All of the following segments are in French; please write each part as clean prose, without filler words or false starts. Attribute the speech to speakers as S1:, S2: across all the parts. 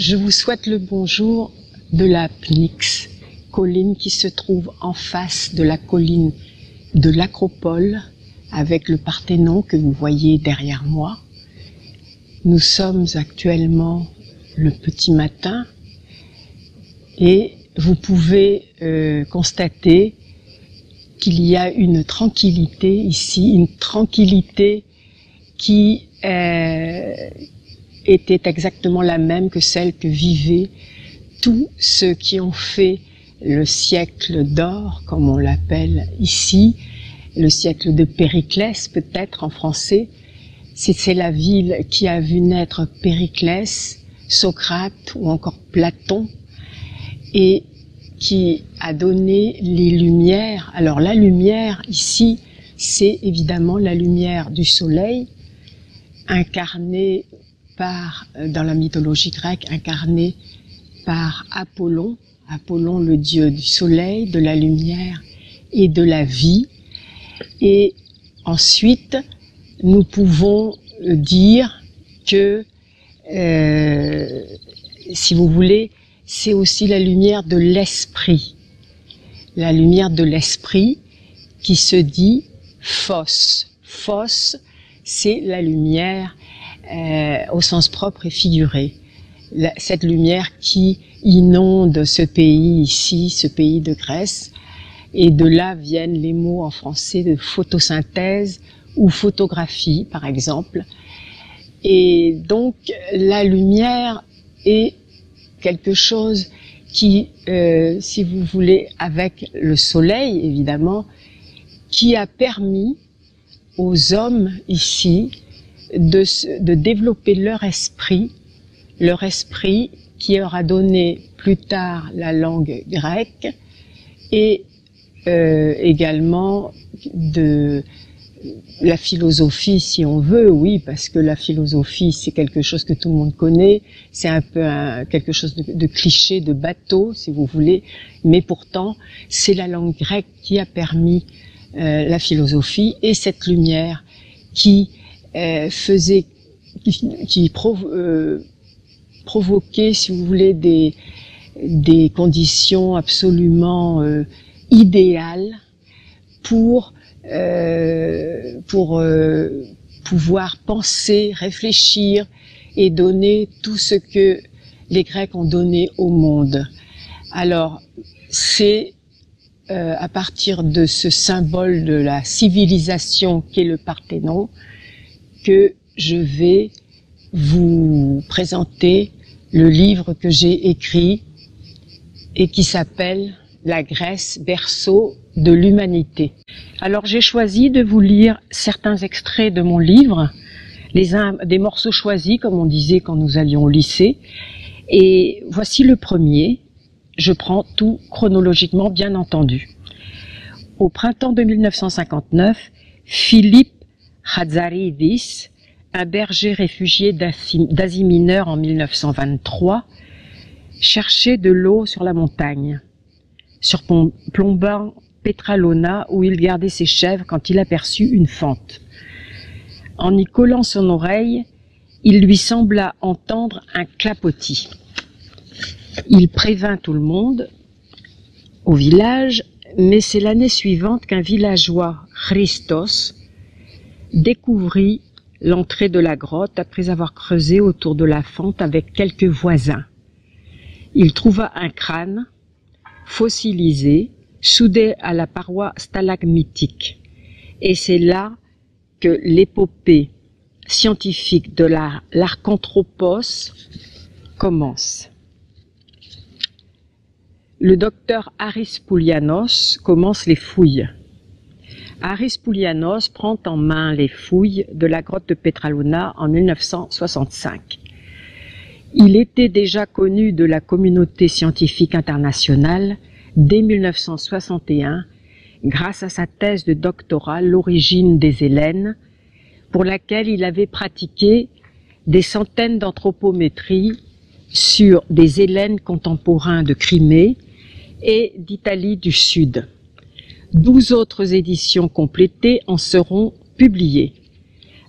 S1: Je vous souhaite le bonjour de la Pnyx, colline qui se trouve en face de la colline de l'Acropole, avec le Parthénon que vous voyez derrière moi. Nous sommes actuellement le petit matin et vous pouvez constater qu'il y a une tranquillité ici, une tranquillité qui était exactement la même que celle que vivaient tous ceux qui ont fait le siècle d'or, comme on l'appelle ici, le siècle de Périclès peut-être en français. C'est la ville qui a vu naître Périclès, Socrate ou encore Platon, et qui a donné les lumières. Alors la lumière ici, c'est évidemment la lumière du soleil, incarnée par, dans la mythologie grecque, incarnée par Apollon, Apollon le dieu du soleil, de la lumière et de la vie. Et ensuite, nous pouvons dire que, si vous voulez, c'est aussi la lumière de l'esprit. La lumière de l'esprit qui se dit phos. Phos, c'est la lumière au sens propre et figuré. Cette lumière qui inonde ce pays ici, ce pays de Grèce. Et de là viennent les mots en français de photosynthèse ou photographie, par exemple. Et donc, la lumière est quelque chose qui, si vous voulez, avec le soleil, évidemment, qui a permis aux hommes ici de développer leur esprit qui leur a donné plus tard la langue grecque et également de la philosophie, si on veut, oui, parce que la philosophie, c'est quelque chose que tout le monde connaît, c'est un peu quelque chose de cliché, de bateau, si vous voulez, mais pourtant, c'est la langue grecque qui a permis la philosophie et cette lumière qui provoquait, si vous voulez, des conditions absolument idéales pour pouvoir penser, réfléchir et donner tout ce que les Grecs ont donné au monde. Alors, c'est à partir de ce symbole de la civilisation qu'est le Parthénon que je vais vous présenter le livre que j'ai écrit et qui s'appelle La Grèce, berceau de l'humanité. Alors j'ai choisi de vous lire certains extraits de mon livre, des morceaux choisis comme on disait quand nous allions au lycée, et voici le premier. Je prends tout chronologiquement, bien entendu. Au printemps de 1959, Philippe Hatzaridis, un berger réfugié d'Asie mineure en 1923, cherchait de l'eau sur la montagne, surplombant Petralona où il gardait ses chèvres quand il aperçut une fente. En y collant son oreille, il lui sembla entendre un clapotis. Il prévint tout le monde au village, mais c'est l'année suivante qu'un villageois, Christos, découvrit l'entrée de la grotte après avoir creusé autour de la fente avec quelques voisins. Il trouva un crâne fossilisé, soudé à la paroi stalagmitique. Et c'est là que l'épopée scientifique de l'Archanthropos commence. Le docteur Aris Poulianos commence les fouilles. Aris Poulianos prend en main les fouilles de la grotte de Petralona en 1965. Il était déjà connu de la communauté scientifique internationale dès 1961 grâce à sa thèse de doctorat L'origine des Hellènes, pour laquelle il avait pratiqué des centaines d'anthropométries sur des Hellènes contemporains de Crimée et d'Italie du Sud. 12 autres éditions complétées en seront publiées.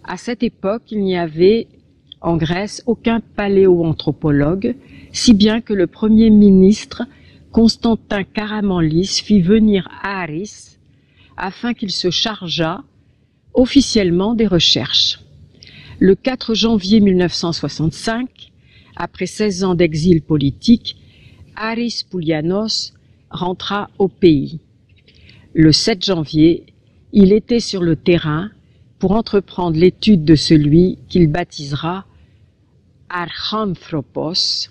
S1: À cette époque, il n'y avait en Grèce aucun paléoanthropologue, si bien que le premier ministre Constantin Karamanlis fit venir Harris afin qu'il se chargeât officiellement des recherches. Le 4 janvier 1965, après 16 ans d'exil politique, Harris Poulianos rentra au pays. Le 7 janvier, il était sur le terrain pour entreprendre l'étude de celui qu'il baptisera Archanthropos,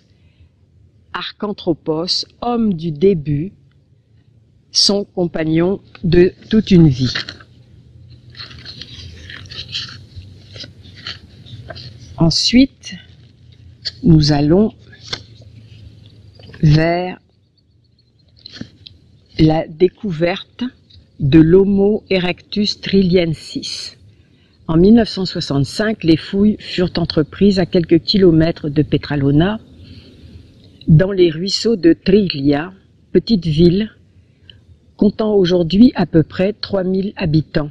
S1: homme du début, son compagnon de toute une vie. Ensuite, nous allons vers la découverte de l'Homo erectus trilliensis. En 1965, les fouilles furent entreprises à quelques kilomètres de Petralona, dans les ruisseaux de Trillia, petite ville comptant aujourd'hui à peu près 3000 habitants.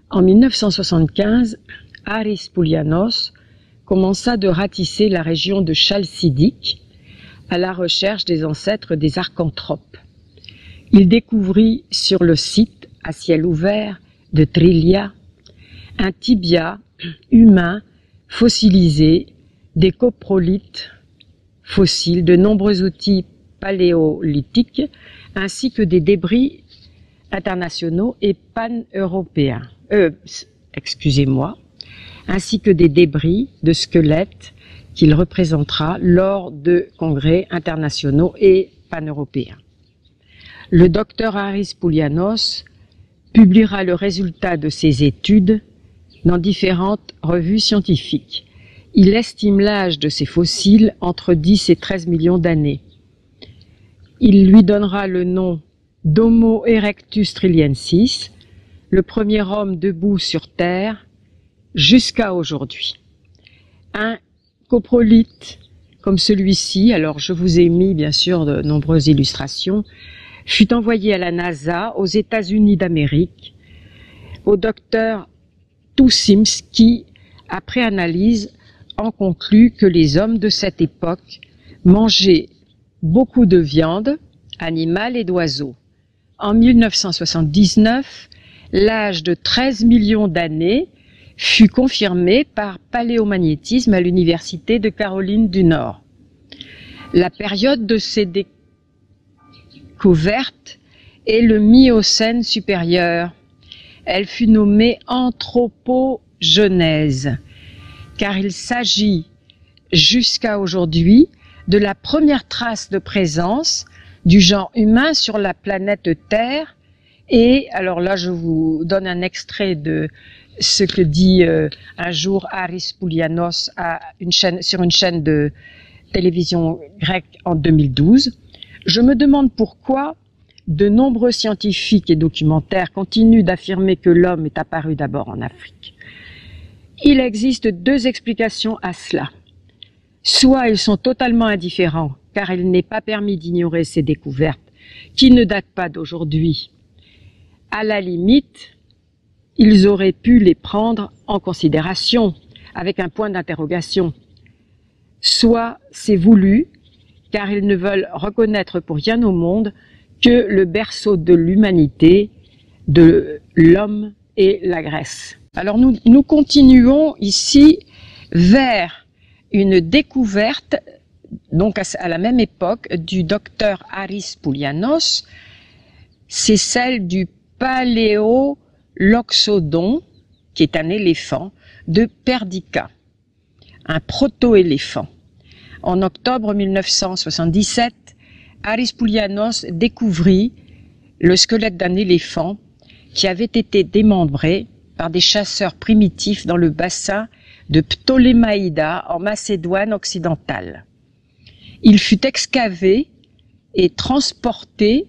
S1: En 1975, Harris Poulianos commença de ratisser la région de Chalcidique à la recherche des ancêtres des archanthropes. Il découvrit sur le site à ciel ouvert de Trillia un tibia humain fossilisé, des coprolithes fossiles, de nombreux outils paléolithiques, ainsi que des débris internationaux et pan-européens. Ainsi que des débris de squelettes qu'il représentera lors de congrès internationaux et pan-européens. Le docteur Harris Poulianos publiera le résultat de ses études dans différentes revues scientifiques. Il estime l'âge de ces fossiles entre 10 et 13 millions d'années. Il lui donnera le nom d'Homo erectus trilliensis, le premier homme debout sur Terre, jusqu'à aujourd'hui. Un coprolithe comme celui-ci, alors je vous ai mis bien sûr de nombreuses illustrations, fut envoyé à la NASA aux États-Unis d'Amérique, au docteur Toussims qui, après analyse, en conclut que les hommes de cette époque mangeaient beaucoup de viande, animale et d'oiseaux. En 1979, l'âge de 13 millions d'années fut confirmé par paléomagnétisme à l'Université de Caroline du Nord. La période de ces découvertes est le Miocène supérieur. Elle fut nommée anthropogenèse, car il s'agit jusqu'à aujourd'hui de la première trace de présence du genre humain sur la planète Terre. Et alors là, je vous donne un extrait de ce que dit un jour Harris Poulianos sur une chaîne de télévision grecque en 2012. Je me demande pourquoi de nombreux scientifiques et documentaires continuent d'affirmer que l'homme est apparu d'abord en Afrique. Il existe deux explications à cela. Soit ils sont totalement indifférents, car il n'est pas permis d'ignorer ces découvertes, qui ne datent pas d'aujourd'hui. À la limite, ils auraient pu les prendre en considération, avec un point d'interrogation. Soit c'est voulu, car ils ne veulent reconnaître pour rien au monde que le berceau de l'humanité, de l'homme et la Grèce. Alors nous continuons ici vers une découverte, donc à la même époque, du docteur Harris Poulianos. C'est celle du Paléoloxodon, qui est un éléphant, de Perdica, un proto-éléphant. En octobre 1977, Harris Poulianos découvrit le squelette d'un éléphant qui avait été démembré par des chasseurs primitifs dans le bassin de Ptolémaïda en Macédoine occidentale. Il fut excavé et transporté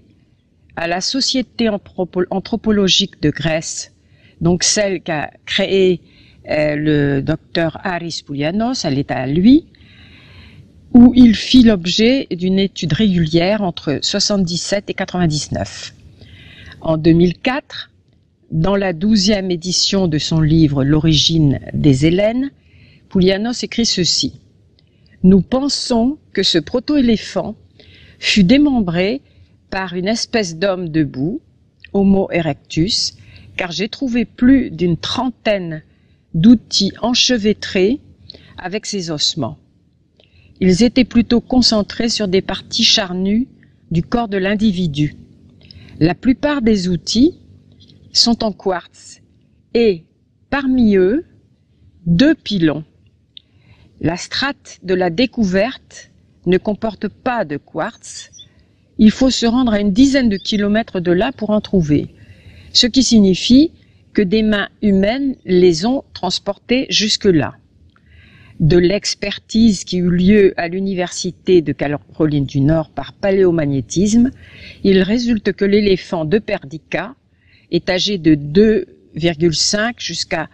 S1: à la Société anthropologique de Grèce, donc celle qu'a créée le docteur Harris Poulianos, elle est à lui, où il fit l'objet d'une étude régulière entre 77 et 99. En 2004, dans la 12e édition de son livre L'origine des Hellènes, Poulianos écrit ceci: « Nous pensons que ce proto-éléphant fut démembré par une espèce d'homme debout, Homo erectus, car j'ai trouvé plus d'une trentaine d'outils enchevêtrés avec ses ossements. Ils étaient plutôt concentrés sur des parties charnues du corps de l'individu. La plupart des outils sont en quartz et, parmi eux, 2 pilons. La strate de la découverte ne comporte pas de quartz. Il faut se rendre à une dizaine de kilomètres de là pour en trouver, ce qui signifie que des mains humaines les ont transportés jusque-là. De l'expertise qui eut lieu à l'université de Caroline du Nord par paléomagnétisme, il résulte que l'éléphant de Perdica est âgé de 2,5 jusqu'à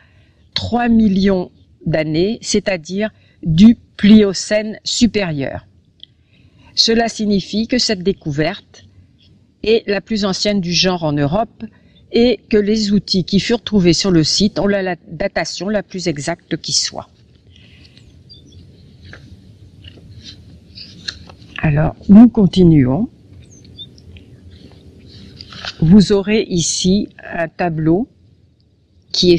S1: 3 millions d'années, c'est-à-dire du Pliocène supérieur. Cela signifie que cette découverte est la plus ancienne du genre en Europe et que les outils qui furent trouvés sur le site ont la datation la plus exacte qui soit. Alors, nous continuons. Vous aurez ici un tableau qui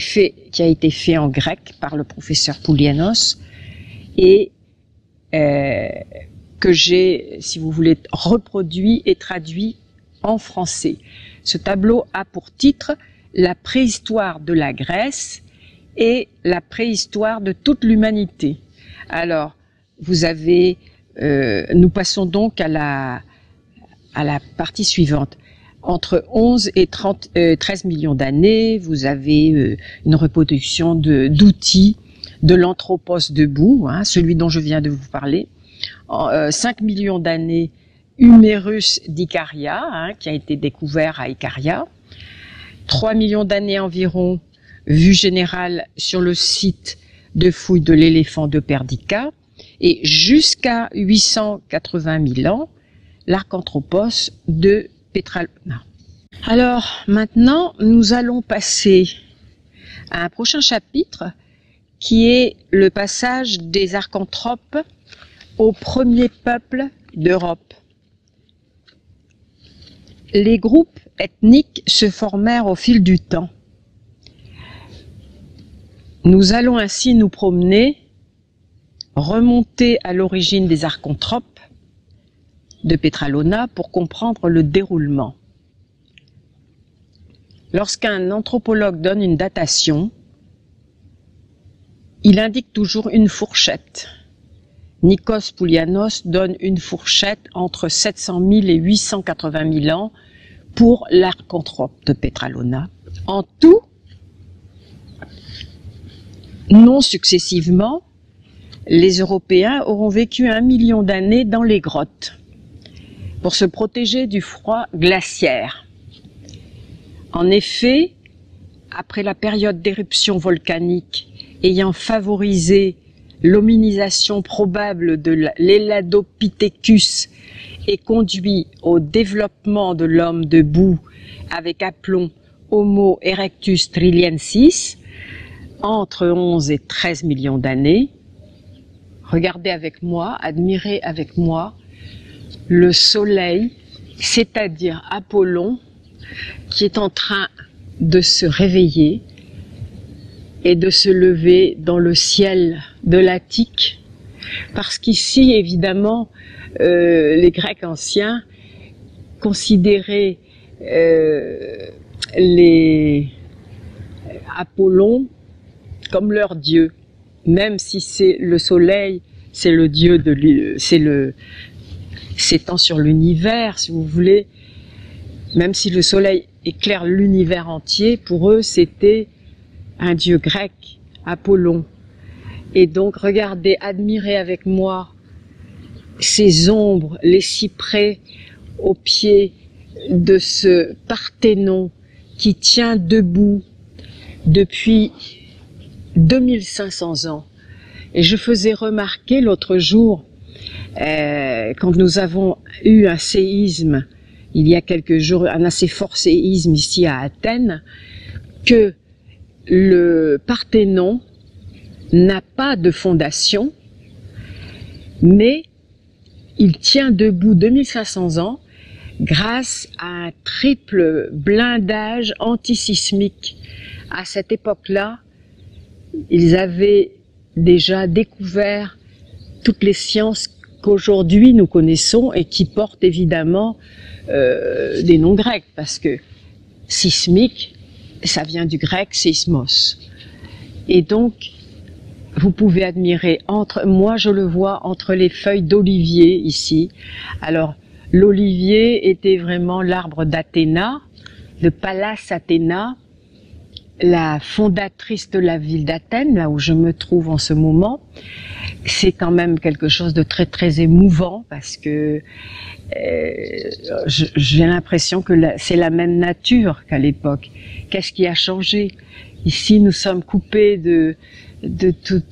S1: a été fait en grec par le professeur Poulianos et que j'ai, si vous voulez, reproduit et traduit en français. Ce tableau a pour titre « La préhistoire de la Grèce et la préhistoire de toute l'humanité ». Alors, vous avez, nous passons donc à la partie suivante. Entre 11 et 13 millions d'années, vous avez une reproduction d'outils de l'anthropos debout, hein, celui dont je viens de vous parler. 5 millions d'années, Humérus d'Icaria, hein, qui a été découvert à Icaria. 3 millions d'années environ, vue générale sur le site de fouilles de l'éléphant de Perdica. Et jusqu'à 880 000 ans, l'Archanthropos de Petralona. Alors maintenant, nous allons passer à un prochain chapitre qui est le passage des archanthropes aux premiers peuples d'Europe. Les groupes ethniques se formèrent au fil du temps. Nous allons ainsi nous promener, remonter à l'origine des archanthropes de Petralona pour comprendre le déroulement. Lorsqu'un anthropologue donne une datation, il indique toujours une fourchette. Nikos Poulianos donne une fourchette entre 700 000 et 880 000 ans pour l'archanthrope de Petralona. En tout, non successivement, les Européens auront vécu 1 million d'années dans les grottes pour se protéger du froid glaciaire. En effet, après la période d'éruption volcanique ayant favorisé l'hominisation probable de l'Eladopithecus et conduit au développement de l'homme debout avec aplomb Homo erectus triliensis entre 11 et 13 millions d'années, regardez avec moi, admirez avec moi le soleil, c'est-à-dire Apollon, qui est en train de se réveiller et de se lever dans le ciel de l'Attique, parce qu'ici, évidemment, les Grecs anciens considéraient les Apollon comme leur dieu, même si c'est le soleil, c'est le dieu de s'étend sur l'univers, si vous voulez, même si le soleil éclaire l'univers entier, pour eux c'était un dieu grec, Apollon. Et donc regardez, admirez avec moi ces ombres, les cyprès au pied de ce Parthénon qui tient debout depuis 2500 ans. Et je faisais remarquer l'autre jour, quand nous avons eu un séisme, il y a quelques jours, un assez fort séisme ici à Athènes, que le Parthénon n'a pas de fondation, mais il tient debout 2500 ans grâce à un triple blindage antisismique. À cette époque-là, ils avaient déjà découvert toutes les sciences qu'aujourd'hui nous connaissons et qui portent évidemment des noms grecs, parce que sismique, ça vient du grec seismos. Et donc, vous pouvez admirer, moi je le vois entre les feuilles d'olivier ici. Alors, l'olivier était vraiment l'arbre d'Athéna, de Pallas Athéna, la fondatrice de la ville d'Athènes, là où je me trouve en ce moment. C'est quand même quelque chose de très très émouvant parce que j'ai l'impression que c'est la même nature qu'à l'époque. Qu'est-ce qui a changé? Ici, nous sommes coupés de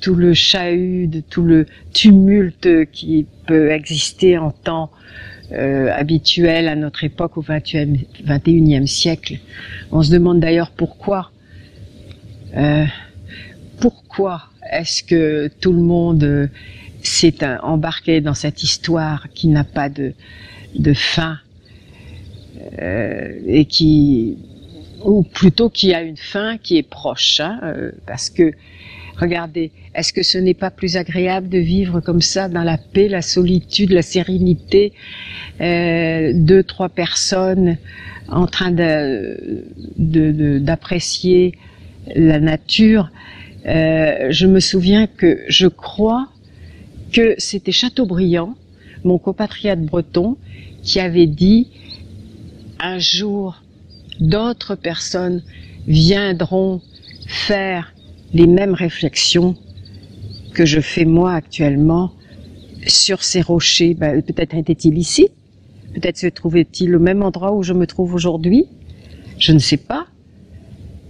S1: tout le chahut, de tout le tumulte qui peut exister en temps habituel à notre époque au XXIe siècle. On se demande d'ailleurs pourquoi. Pourquoi est-ce que tout le monde s'est embarqué dans cette histoire qui n'a pas de fin et ou plutôt qui a une fin qui est proche, hein, parce que regardez, est-ce que ce n'est pas plus agréable de vivre comme ça dans la paix, la solitude, la sérénité, 2-3 personnes en train d'apprécier la nature. Je me souviens que je crois que c'était Chateaubriand, mon compatriote breton, qui avait dit un jour d'autres personnes viendront faire les mêmes réflexions que je fais moi actuellement sur ces rochers. Peut-être était-il ici, peut-être se trouvait-il au même endroit où je me trouve aujourd'hui, je ne sais pas.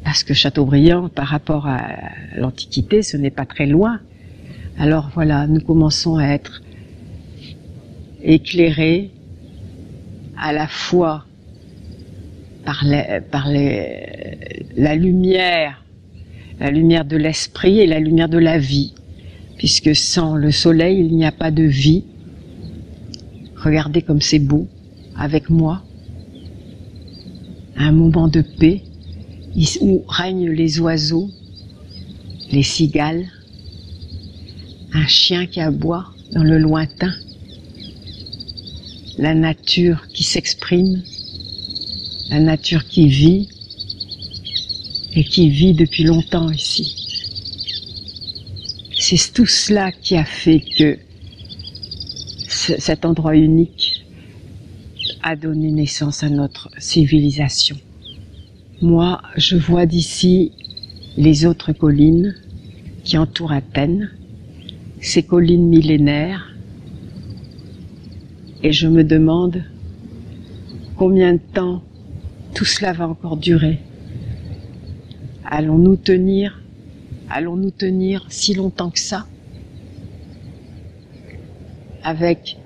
S1: Parce que Chateaubriand, par rapport à l'Antiquité, ce n'est pas très loin. Alors voilà, nous commençons à être éclairés à la fois par la lumière de l'esprit et la lumière de la vie. Puisque sans le soleil, il n'y a pas de vie. Regardez comme c'est beau, avec moi. Un moment de paix. Où règnent les oiseaux, les cigales, un chien qui aboie dans le lointain, la nature qui s'exprime, la nature qui vit et qui vit depuis longtemps ici. C'est tout cela qui a fait que cet endroit unique a donné naissance à notre civilisation. Moi, je vois d'ici les autres collines qui entourent Athènes, ces collines millénaires, et je me demande combien de temps tout cela va encore durer. Allons-nous tenir si longtemps que ça, avec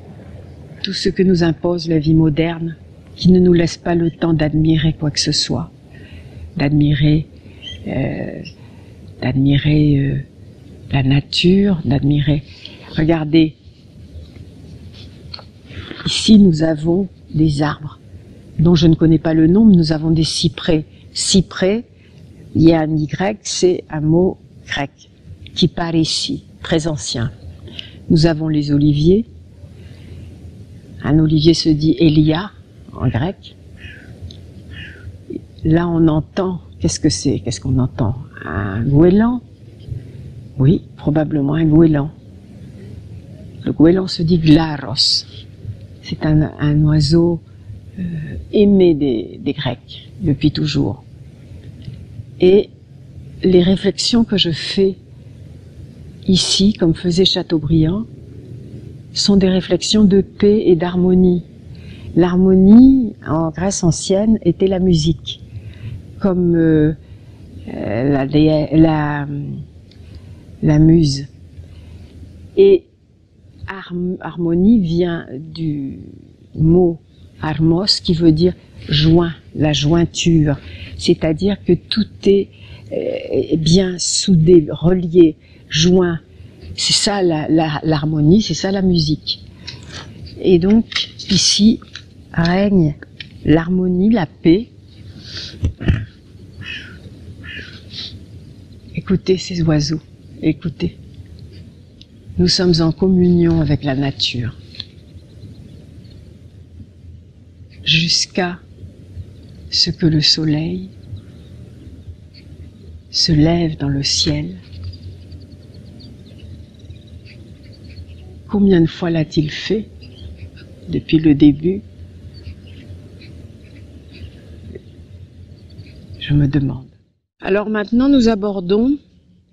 S1: tout ce que nous impose la vie moderne, qui ne nous laisse pas le temps d'admirer quoi que ce soit, d'admirer la nature, d'admirer. Regardez, ici nous avons des arbres dont je ne connais pas le nom, mais nous avons des cyprès. Cyprès, il y a un Y, c'est un mot grec qui part ici, très ancien. Nous avons les oliviers. Un olivier se dit Elia en grec. Là, on entend, qu'est-ce que c'est? Qu'est-ce qu'on entend? Un goéland? Oui, probablement un goéland. Le goéland se dit glaros. C'est un oiseau aimé des Grecs, depuis toujours. Et les réflexions que je fais ici, comme faisait Chateaubriand, sont des réflexions de paix et d'harmonie. L'harmonie, en Grèce ancienne, était la musique. Comme la muse. Et harmonie vient du mot harmos qui veut dire joint, la jointure. C'est-à-dire que tout est bien soudés, reliés, joints. C'est ça l'harmonie, c'est ça la musique. Et donc ici règne l'harmonie, la paix. Écoutez ces oiseaux, écoutez. Nous sommes en communion avec la nature. Jusqu'à ce que le soleil se lève dans le ciel. Combien de fois l'a-t-il fait depuis le début? Je me demande. Alors maintenant, nous abordons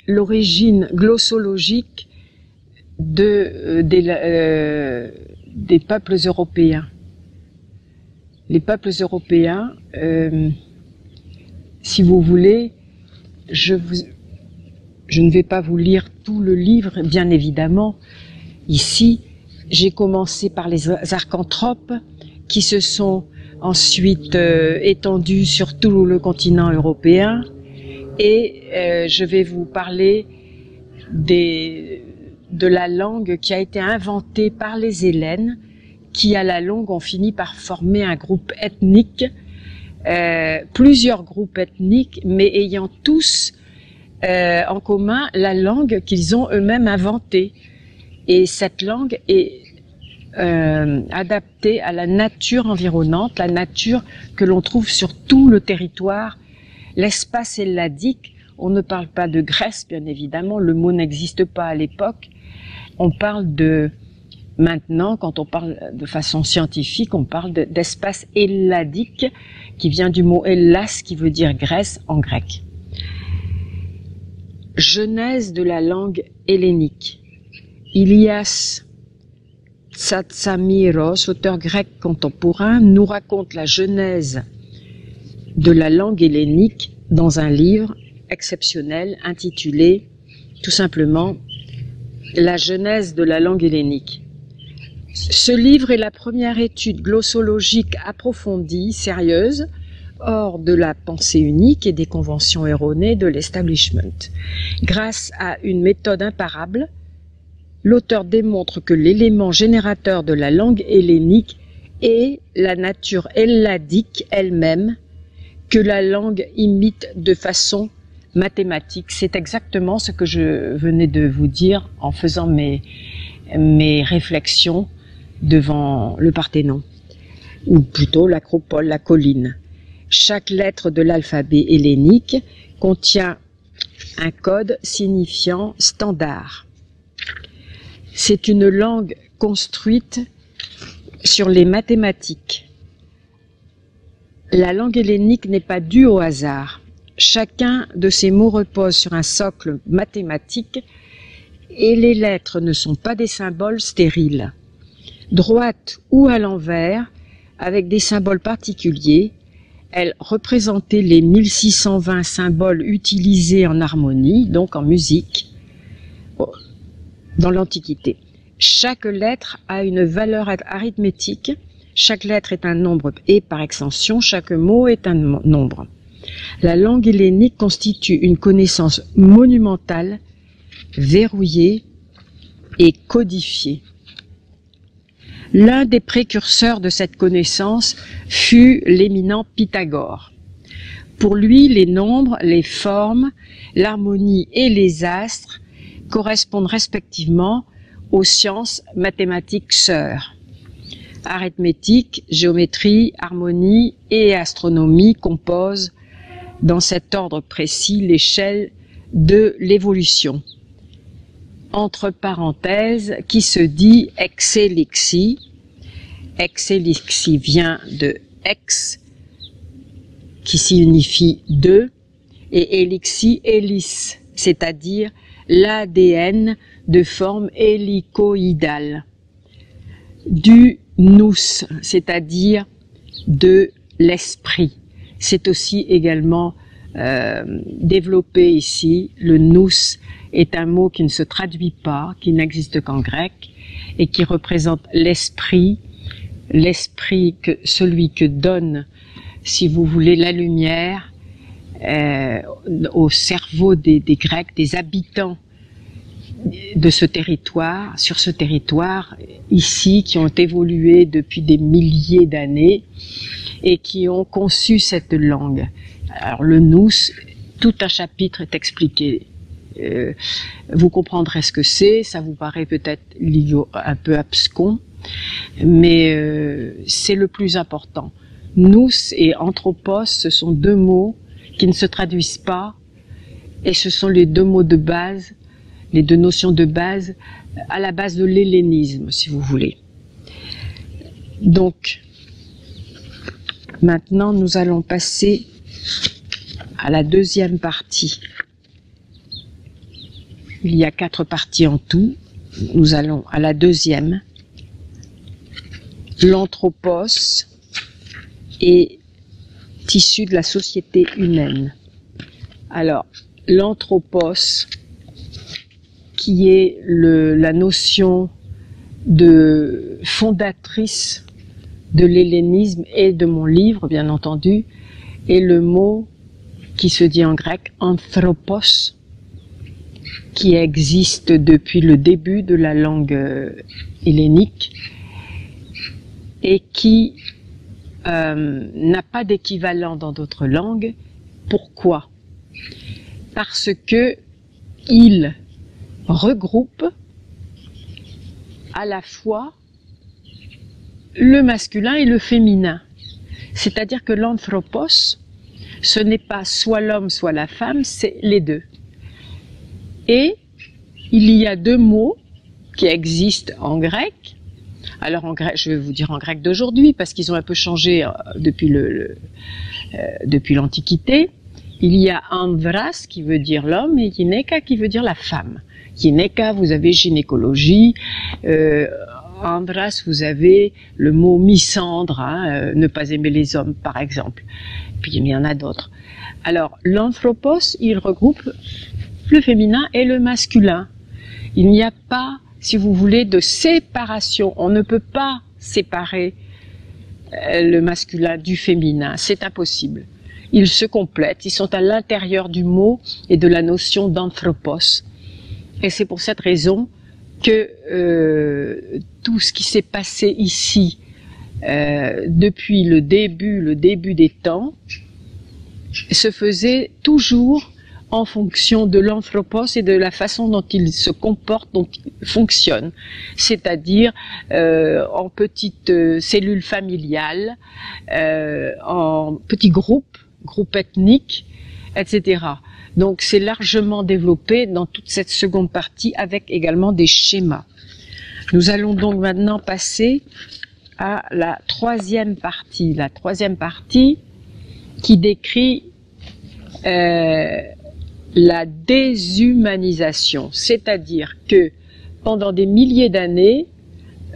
S1: l'origine glossologique des peuples européens. Les peuples européens, si vous voulez, je ne vais pas vous lire tout le livre, bien évidemment. Ici, j'ai commencé par les archanthropes qui se sont ensuite étendus sur tout le continent européen. Et je vais vous parler de la langue qui a été inventée par les Hellènes, qui à la longue ont fini par former un groupe ethnique, plusieurs groupes ethniques, mais ayant tous en commun la langue qu'ils ont eux-mêmes inventée. Et cette langue est adaptée à la nature environnante, la nature que l'on trouve sur tout le territoire. L'espace helladique, on ne parle pas de Grèce, bien évidemment, le mot n'existe pas à l'époque. On parle de, maintenant, quand on parle de façon scientifique, on parle d'espace helladique, qui vient du mot Hellas, qui veut dire Grèce en grec. Genèse de la langue hellénique. Ilias Tsatsamiros, auteur grec contemporain, nous raconte la genèse de la langue hellénique dans un livre exceptionnel intitulé tout simplement La genèse de la langue hellénique. Ce livre est la première étude glossologique approfondie, sérieuse, hors de la pensée unique et des conventions erronées de l'establishment. Grâce à une méthode imparable, l'auteur démontre que l'élément générateur de la langue hellénique est la nature helladique elle-même, que la langue imite de façon mathématique. C'est exactement ce que je venais de vous dire en faisant mes réflexions devant le Parthénon, ou plutôt l'acropole, la colline. Chaque lettre de l'alphabet hellénique contient un code signifiant standard. C'est une langue construite sur les mathématiques. La langue hellénique n'est pas due au hasard. Chacun de ces mots repose sur un socle mathématique et les lettres ne sont pas des symboles stériles. Droites ou à l'envers, avec des symboles particuliers, elles représentaient les 1620 symboles utilisés en harmonie, donc en musique, dans l'Antiquité. Chaque lettre a une valeur arithmétique. Chaque lettre est un nombre et par extension, chaque mot est un nombre. La langue hellénique constitue une connaissance monumentale, verrouillée et codifiée. L'un des précurseurs de cette connaissance fut l'éminent Pythagore. Pour lui, les nombres, les formes, l'harmonie et les astres correspondent respectivement aux sciences mathématiques sœurs. Arithmétique, géométrie, harmonie et astronomie composent dans cet ordre précis l'échelle de l'évolution. Entre parenthèses, qui se dit exélixie. Exélixie vient de ex, qui signifie deux, et élixie, hélice, c'est-à-dire l'ADN de forme hélicoïdale. Du nous, c'est-à-dire de l'esprit. C'est aussi également développé ici. Le nous est un mot qui ne se traduit pas, qui n'existe qu'en grec, et qui représente l'esprit, celui que donne, si vous voulez, la lumière, au cerveau des Grecs, des habitants de ce territoire, sur ce territoire ici, qui ont évolué depuis des milliers d'années et qui ont conçu cette langue. Alors le nous, tout un chapitre est expliqué. Vous comprendrez ce que c'est, ça vous paraît peut-être un peu abscon, mais c'est le plus important. Nous et anthropos, ce sont deux mots qui ne se traduisent pas, et ce sont les deux mots de base, les deux notions de base, à la base de l'hellénisme, si vous voulez. Donc, maintenant, nous allons passer à la deuxième partie. Il y a 4 parties en tout. Nous allons à la deuxième. L'anthropos est issu de la société humaine. Alors, l'anthropos, qui est la notion de fondatrice de l'hellénisme et de mon livre, bien entendu, est le mot qui se dit en grec anthropos, qui existe depuis le début de la langue hellénique et qui n'a pas d'équivalent dans d'autres langues. Pourquoi? Parce que il regroupe à la fois le masculin et le féminin. C'est-à-dire que l'anthropos, ce n'est pas soit l'homme, soit la femme, c'est les deux. Et il y a 2 mots qui existent en grec. Alors en grec, je vais vous dire en grec d'aujourd'hui, parce qu'ils ont un peu changé depuis l'Antiquité. Il y a andras qui veut dire l'homme et gyneka qui veut dire la femme. Gyneka, vous avez gynécologie. Andras, vous avez le mot misandre, hein, ne pas aimer les hommes, par exemple. Puis il y en a d'autres. Alors, l'anthropos, il regroupe le féminin et le masculin. Il n'y a pas, si vous voulez, de séparation. On ne peut pas séparer le masculin du féminin. C'est impossible. Ils se complètent. Ils sont à l'intérieur du mot et de la notion d'anthropos. Et c'est pour cette raison que tout ce qui s'est passé ici depuis le début des temps se faisait toujours en fonction de l'anthropos et de la façon dont il se comporte, dont il fonctionne, c'est-à-dire en petites cellules familiales, en petits groupes ethniques, etc. Donc c'est largement développé dans toute cette seconde partie avec également des schémas. Nous allons donc maintenant passer à la troisième partie. La troisième partie qui décrit la déshumanisation, c'est-à-dire que pendant des milliers d'années,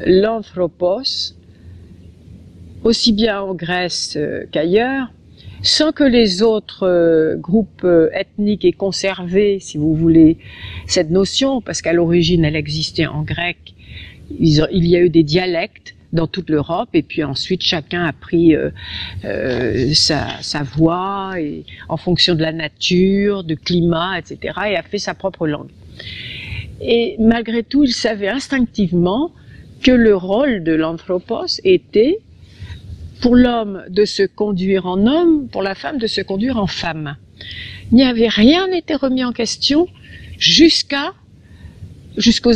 S1: l'anthropos, aussi bien en Grèce qu'ailleurs, sans que les autres groupes ethniques aient conservé, si vous voulez, cette notion, parce qu'à l'origine elle existait en grec, il y a eu des dialectes dans toute l'Europe, et puis ensuite chacun a pris sa voie, et, en fonction de la nature, du climat, etc., et a fait sa propre langue. Et malgré tout, il savait instinctivement que le rôle de l'anthropos était, pour l'homme de se conduire en homme, pour la femme de se conduire en femme. Rien n'était remis en question jusqu'aux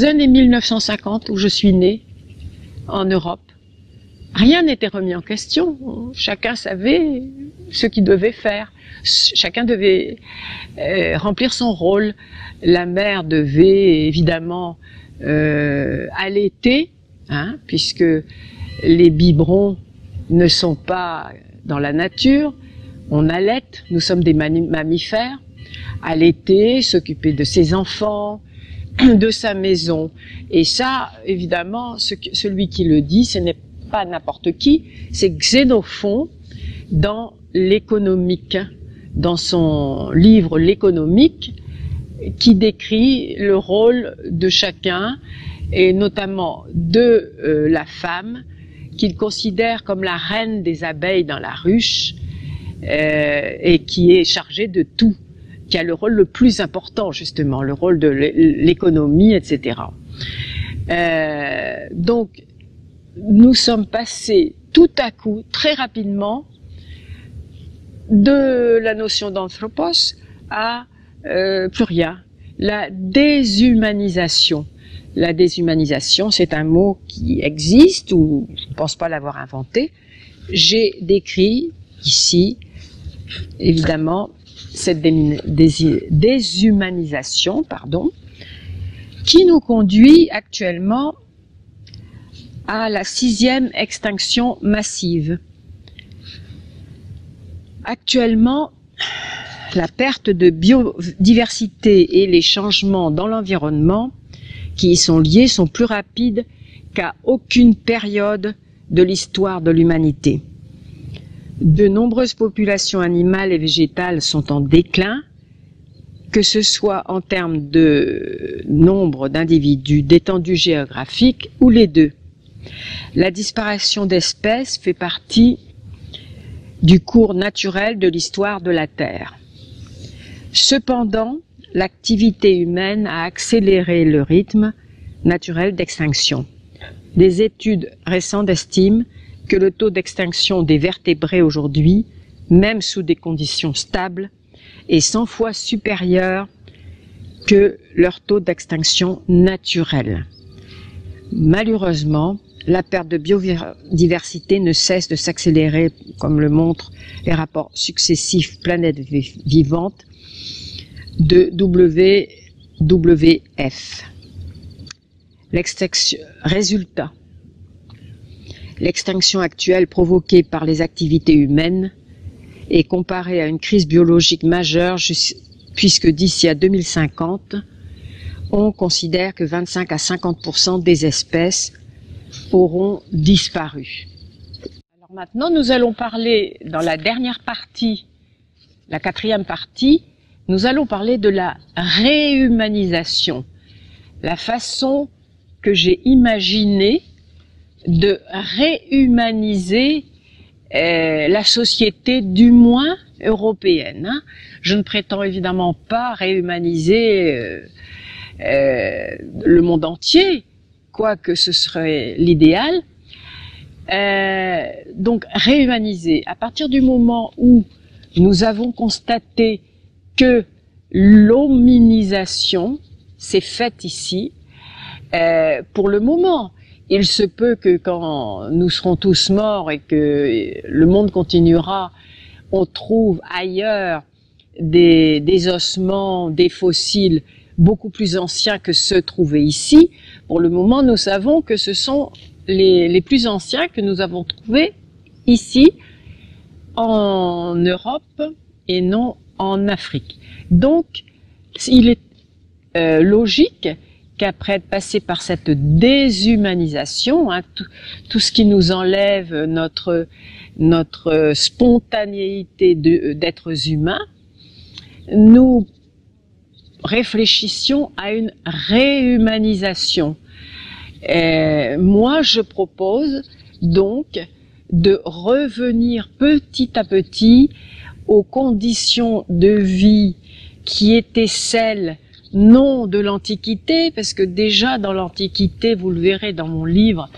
S1: années 1950 où je suis née en Europe. Rien n'était remis en question. Chacun savait ce qu'il devait faire. Chacun devait remplir son rôle. La mère devait évidemment allaiter, hein, puisque les biberons ne sont pas dans la nature, on allaite, nous sommes des mammifères, allaiter, s'occuper de ses enfants, de sa maison. Et ça, évidemment, celui qui le dit, ce n'est pas n'importe qui, c'est Xénophon dans l'Économique, dans son livre L'Économique, qui décrit le rôle de chacun, et notamment de la femme, qu'il considère comme la reine des abeilles dans la ruche, et qui est chargé de tout, qui a le rôle le plus important justement, le rôle de l'économie, etc. Donc, nous sommes passés tout à coup, très rapidement, de la notion d'anthropos à plus rien. La déshumanisation. La déshumanisation, c'est un mot qui existe, ou je ne pense pas l'avoir inventé. J'ai décrit ici, évidemment, cette déshumanisation, qui nous conduit actuellement à la 6e extinction massive. Actuellement, la perte de biodiversité et les changements dans l'environnement qui y sont liés sont plus rapides qu'à aucune période de l'histoire de l'humanité. De nombreuses populations animales et végétales sont en déclin, que ce soit en termes de nombre d'individus, d'étendue géographique ou les deux. La disparition d'espèces fait partie du cours naturel de l'histoire de la Terre. Cependant, l'activité humaine a accéléré le rythme naturel d'extinction. Des études récentes estiment que le taux d'extinction des vertébrés aujourd'hui, même sous des conditions stables, est 100 fois supérieur que leur taux d'extinction naturel. Malheureusement, la perte de biodiversité ne cesse de s'accélérer, comme le montrent les rapports successifs Planète Vivante de WWF. Résultat, l'extinction actuelle provoquée par les activités humaines est comparée à une crise biologique majeure, puisque d'ici à 2050, on considère que 25 à 50% des espèces auront disparu. Alors maintenant, nous allons parler, dans la dernière partie, la 4e partie, nous allons parler de la réhumanisation, la façon que j'ai imaginé de réhumaniser la société, du moins européenne. Je ne prétends évidemment pas réhumaniser le monde entier, quoique ce serait l'idéal. Donc réhumaniser, à partir du moment où nous avons constaté que l'hominisation s'est faite ici, pour le moment, il se peut que quand nous serons tous morts et que le monde continuera, on trouve ailleurs des ossements, des fossiles beaucoup plus anciens que ceux trouvés ici. Pour le moment, nous savons que ce sont les plus anciens que nous avons trouvés ici, en Europe et non en Afrique. Donc, il est logique qu'après être passé par cette déshumanisation, tout ce qui nous enlève notre spontanéité d'êtres humains, nous réfléchissions à une réhumanisation. Moi, je propose donc de revenir petit à petit aux conditions de vie qui étaient celles non de l'Antiquité, parce que déjà dans l'Antiquité, vous le verrez dans mon livre,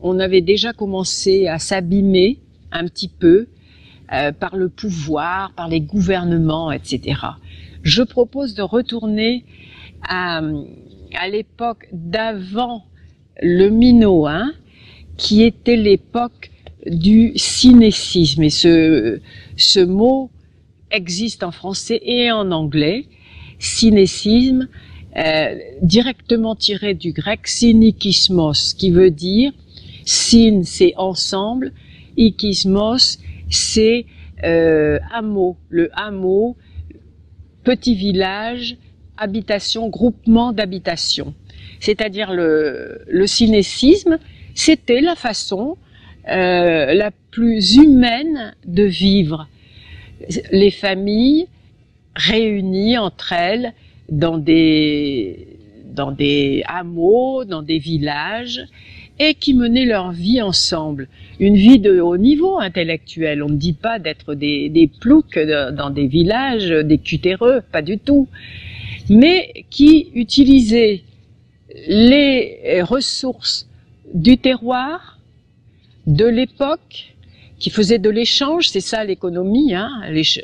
S1: on avait déjà commencé à s'abîmer un petit peu par le pouvoir, par les gouvernements, etc. Je propose de retourner à l'époque d'avant le minoen, qui était l'époque du synécisme. Et ce mot existe en français et en anglais. Synécisme, directement tiré du grec synikismos, qui veut dire syn, c'est ensemble, ikismos, c'est hameau, le hameau, petit village, habitation, groupement d'habitation. C'est-à-dire le synécisme, c'était la façon la plus humaine de vivre. Les familles réunies entre elles dans des hameaux, dans des villages, et qui menaient leur vie ensemble. Une vie de haut niveau intellectuel. On ne dit pas d'être des ploucs dans des villages, des cutéreux, pas du tout. Mais qui utilisaient les ressources du terroir, de l'époque, qui faisaient de l'échange. C'est ça l'économie, hein.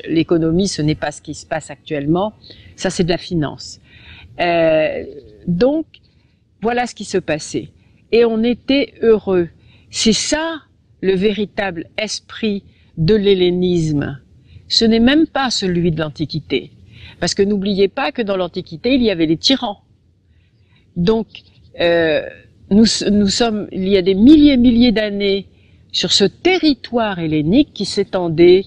S1: L'économie, ce n'est pas ce qui se passe actuellement. Ça, c'est de la finance. Donc, voilà ce qui se passait. Et on était heureux. C'est ça le véritable esprit de l'hellénisme. Ce n'est même pas celui de l'Antiquité. Parce que n'oubliez pas que dans l'Antiquité, il y avait les tyrans. Donc, nous sommes, il y a des milliers d'années sur ce territoire hellénique qui s'étendait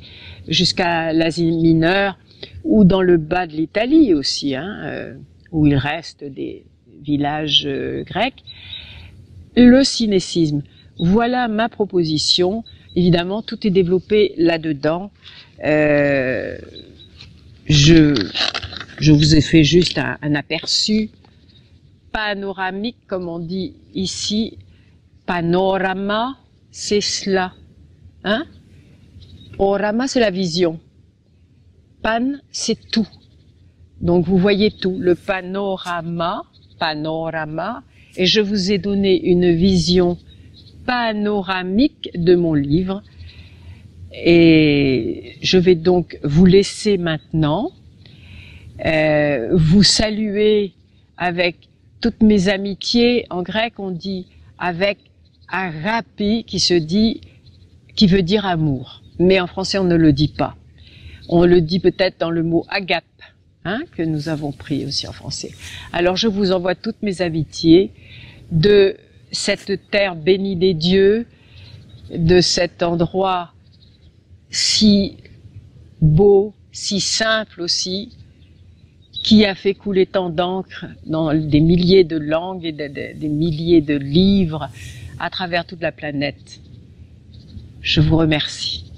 S1: jusqu'à l'Asie mineure ou dans le bas de l'Italie aussi, hein, où il reste des villages grecs. Le synécisme. Voilà ma proposition. Évidemment, tout est développé là-dedans. Je vous ai fait juste un aperçu panoramique, comme on dit ici. Panorama, c'est cela. Hein? Orama, c'est la vision. Pan, c'est tout. Donc vous voyez tout. Le panorama, et je vous ai donné une vision panoramique de mon livre. Et je vais donc vous laisser maintenant, vous saluer avec toutes mes amitiés. En grec, on dit avec agapi, qui veut dire amour. Mais en français, on ne le dit pas. On le dit peut-être dans le mot agape, hein, que nous avons pris aussi en français. Alors, je vous envoie toutes mes amitiés de cette terre bénie des dieux, de cet endroit si beau, si simple aussi, qui a fait couler tant d'encre dans des milliers de langues et des milliers de livres à travers toute la planète. Je vous remercie.